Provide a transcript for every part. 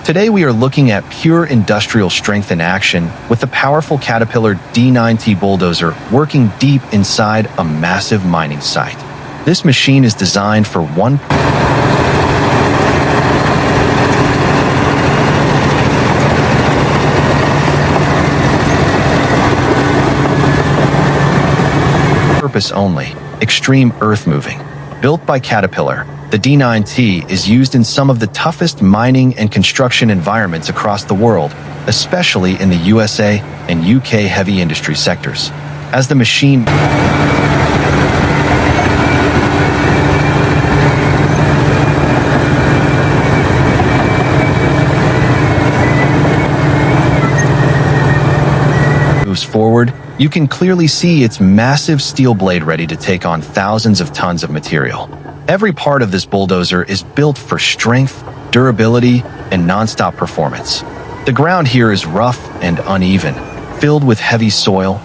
Today we are looking at pure industrial strength in action with the powerful Caterpillar D9T Bulldozer working deep inside a massive mining site. This machine is designed for one purpose only: extreme earth moving. Built by Caterpillar, the D9T is used in some of the toughest mining and construction environments across the world, especially in the USA and UK heavy industry sectors. As the machine moves forward, you can clearly see its massive steel blade ready to take on thousands of tons of material. Every part of this bulldozer is built for strength, durability, and non-stop performance. The ground here is rough and uneven, filled with heavy soil.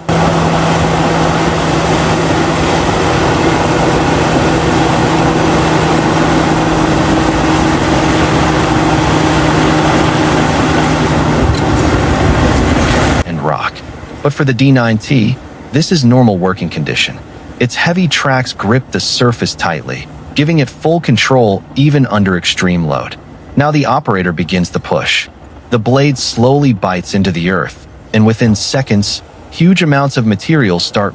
And rock. But for the D9T, this is normal working condition. Its heavy tracks grip the surface tightly, giving it full control even under extreme load. Now the operator begins the push. The blade slowly bites into the earth, and within seconds, huge amounts of material start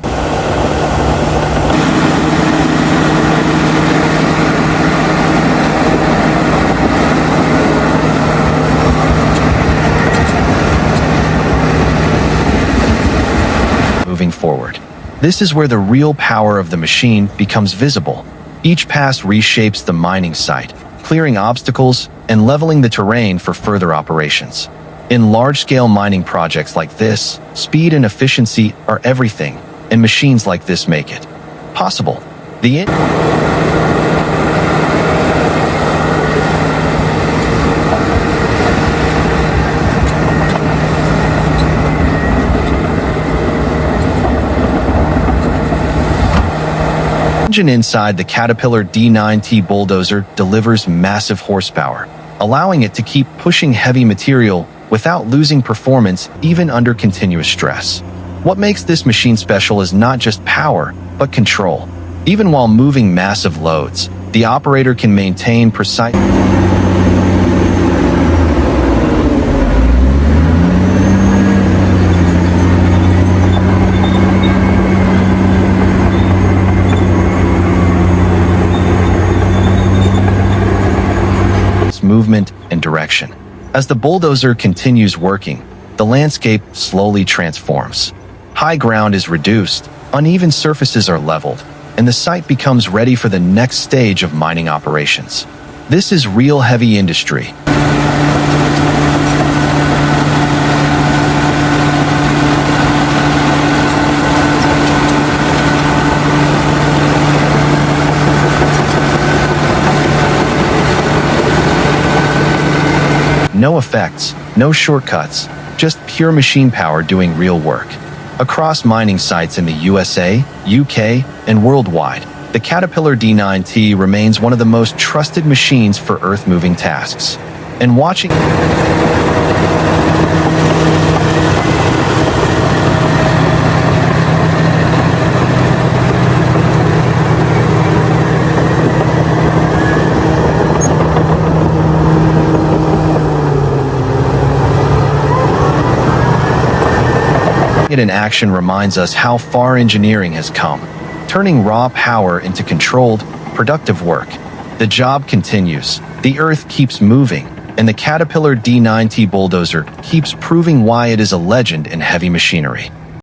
moving forward. This is where the real power of the machine becomes visible. Each pass reshapes the mining site, clearing obstacles and leveling the terrain for further operations. In large-scale mining projects like this, speed and efficiency are everything, and machines like this make it possible. The engine inside the Caterpillar D9T Bulldozer delivers massive horsepower, allowing it to keep pushing heavy material without losing performance even under continuous stress. What makes this machine special is not just power, but control. Even while moving massive loads, the operator can maintain precise movement and direction. As the bulldozer continues working, the landscape slowly transforms. High ground is reduced, uneven surfaces are leveled, and the site becomes ready for the next stage of mining operations. This is real heavy industry. No effects, no shortcuts, just pure machine power doing real work. Across mining sites in the USA, UK, and worldwide, the Caterpillar D9T remains one of the most trusted machines for earth-moving tasks. And watching it in action reminds us how far engineering has come, turning raw power into controlled, productive work. The job continues, the earth keeps moving, and the Caterpillar D9T Bulldozer keeps proving why it is a legend in heavy machinery.